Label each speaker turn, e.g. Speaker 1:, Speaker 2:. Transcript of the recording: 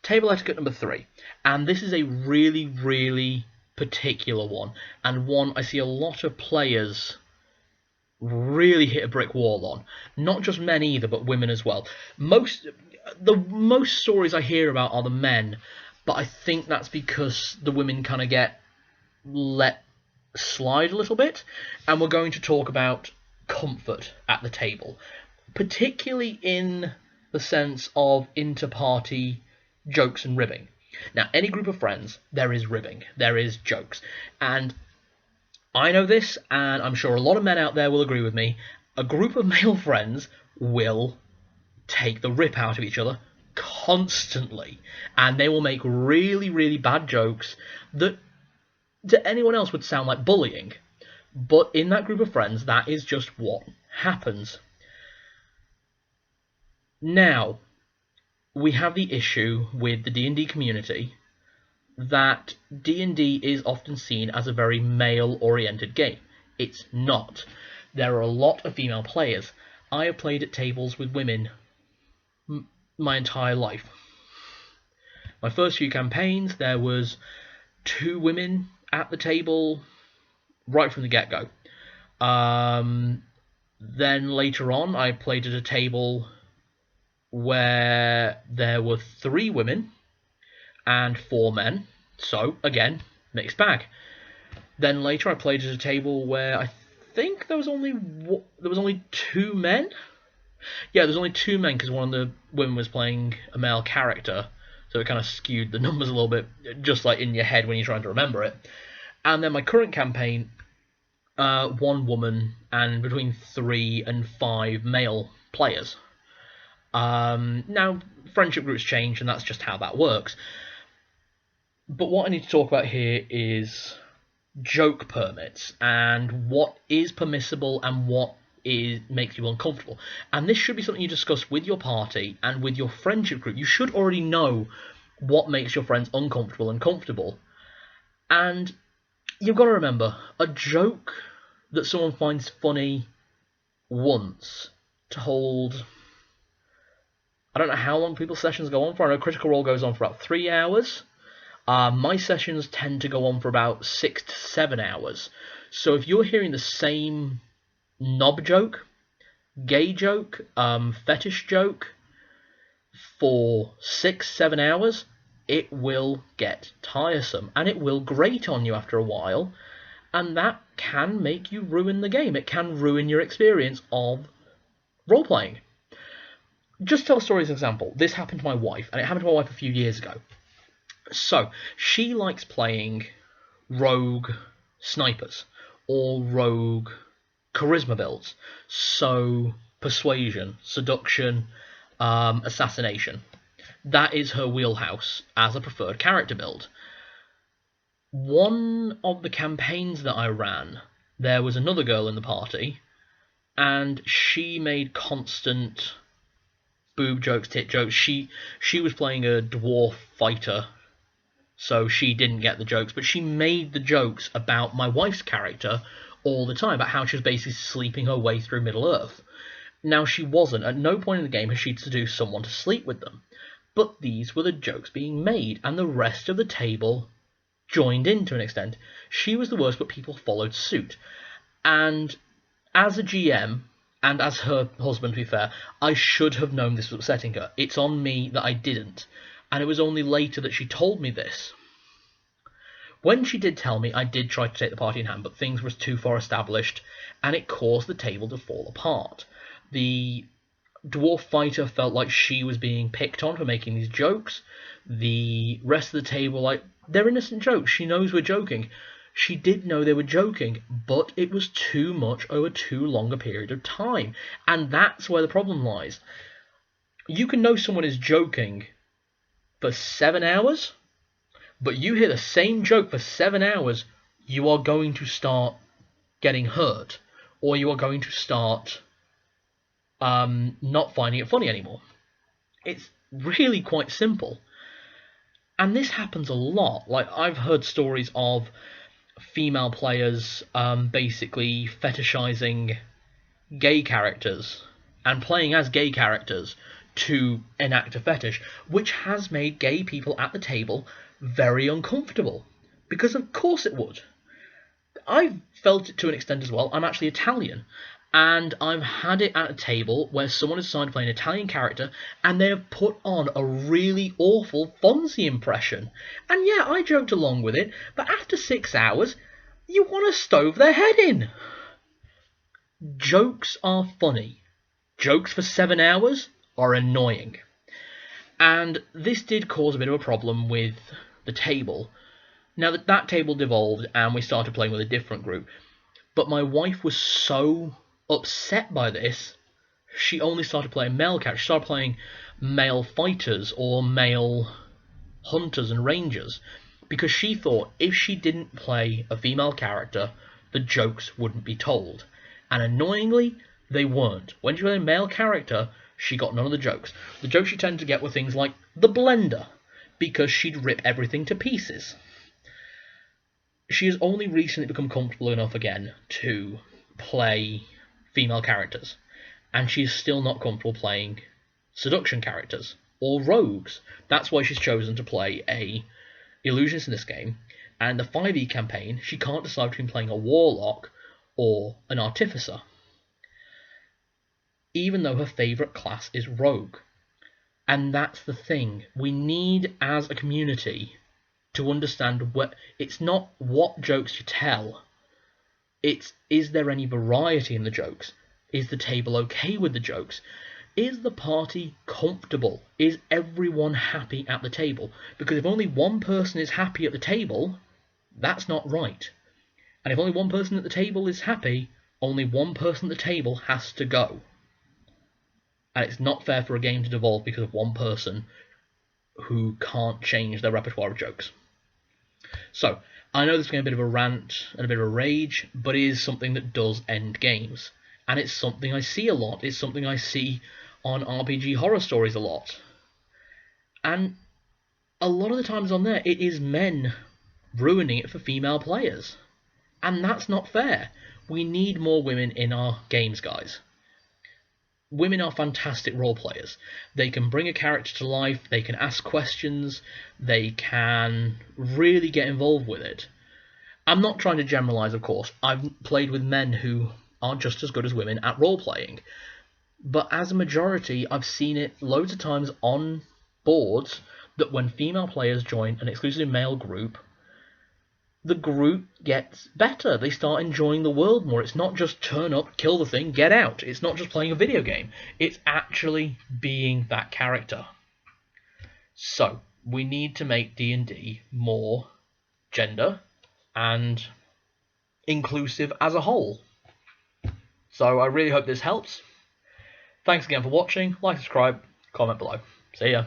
Speaker 1: Table etiquette number 3, and this is a really, really particular one, and one I see a lot of players really hit a brick wall on. Not just men either, but women as well. The most stories I hear about are the men, but I think that's because the women kind of get let slide a little bit, and we're going to talk about comfort at the table, particularly in the sense of inter-party jokes and ribbing. Now, any group of friends, there is ribbing, there is jokes, and I know this, and I'm sure a lot of men out there will agree with me. A group of male friends will take the rip out of each other constantly, and they will make really, really bad jokes that to anyone else would sound like bullying. But in that group of friends, that is just what happens. Now, we have the issue with the D&D community that D&D is often seen as a very male-oriented game. It's not. There are a lot of female players. I have played at tables with women my entire life. My first few campaigns, there was 2 women at the table right from the get-go. Then later on, I played at a table where there were 3 women and 4 men. So, again, mixed bag. Then later I played at a table where I think there was only 2 men. Yeah, there's only 2 men because one of the women was playing a male character, so it kind of skewed the numbers a little bit, just like in your head when you're trying to remember it. And then my current campaign, 1 woman and between 3 and 5 male players. Now, friendship groups change, and that's just how that works. But what I need to talk about here is joke permits and what is permissible and what makes you uncomfortable. And this should be something you discuss with your party and with your friendship group. You should already know what makes your friends uncomfortable and comfortable. And you've got to remember, a joke that someone finds funny once to hold... I don't know how long people's sessions go on for. I know Critical Role goes on for about 3 hours. My sessions tend to go on for about 6 to 7 hours. So if you're hearing the same knob joke, gay joke, fetish joke for 6-7 hours, it will get tiresome and it will grate on you after a while, and that can make you ruin the game. It can ruin your experience of role-playing. Just tell a story as an example. This happened to my wife, and it happened to my wife a few years ago. So, she likes playing rogue snipers, or rogue charisma builds. So, persuasion, seduction, assassination. That is her wheelhouse as a preferred character build. One of the campaigns that I ran, there was another girl in the party, and she made constant boob jokes, tit jokes. She was playing a dwarf fighter, so she didn't get the jokes, but she made the jokes about my wife's character all the time, about how she was basically sleeping her way through Middle-earth. Now, she wasn't. At no point in the game has she seduced someone to sleep with them. But these were the jokes being made, and the rest of the table joined in to an extent. She was the worst, but people followed suit. And as a GM, and as her husband, to be fair, I should have known this was upsetting her. It's on me that I didn't. And it was only later that she told me this. When she did tell me, I did try to take the party in hand, but things were too far established, and it caused the table to fall apart. The dwarf fighter felt like she was being picked on for making these jokes. The rest of the table, like, they're innocent jokes. She knows we're joking. She did know they were joking, but it was too much over too long a period of time. And that's where the problem lies. You can know someone is joking for 7 hours, but you hear the same joke for 7 hours, you are going to start getting hurt, or you are going to start not finding it funny anymore. It's really quite simple. And this happens a lot. Like, I've heard stories of female players basically fetishizing gay characters and playing as gay characters to enact a fetish, which has made gay people at the table very uncomfortable. Because of course it would. I've felt it to an extent as well. I'm actually Italian, and I've had it at a table where someone has decided to play an Italian character, and they have put on a really awful Fonzie impression. And yeah, I joked along with it, but after 6 hours, you want to stove their head in. Jokes are funny. Jokes for 7 hours are annoying. And this did cause a bit of a problem with the table. Now that table devolved and we started playing with a different group, but my wife was so upset by this, she only started playing male characters. She started playing male fighters or male hunters and rangers, because she thought if she didn't play a female character, the jokes wouldn't be told. And annoyingly, they weren't. When she played a male character, she got none of the jokes. The jokes she tended to get were things like the blender, because she'd rip everything to pieces. She has only recently become comfortable enough again to play female characters, and she's still not comfortable playing seduction characters or rogues. That's why she's chosen to play a illusionist in this game, and the 5e campaign she can't decide between playing a warlock or an artificer, even though her favourite class is rogue. And that's the thing, we need as a community to understand what it's not what jokes you tell, it's is there any variety in the jokes? Is the table okay with the jokes? Is the party comfortable? Is everyone happy at the table? Because if only one person is happy at the table, that's not right. And if only one person at the table is happy, only one person at the table has to go. And it's not fair for a game to devolve because of one person who can't change their repertoire of jokes. So, I know there's going to be a bit of a rant and a bit of a rage, but it is something that does end games. And it's something I see a lot. It's something I see on RPG horror stories a lot. And a lot of the times on there, it is men ruining it for female players. And that's not fair. We need more women in our games, guys. Women are fantastic role players. They can bring a character to life, they can ask questions, they can really get involved with it. I'm not trying to generalise, of course. I've played with men who are just as good as women at role playing. But as a majority, I've seen it loads of times on boards that when female players join an exclusively male group, the group gets better. They start enjoying the world more. It's not just turn up, kill the thing, get out. It's not just playing a video game. It's actually being that character. So, we need to make D&D more gender and inclusive as a whole. So, I really hope this helps. Thanks again for watching. Like, subscribe, comment below. See ya.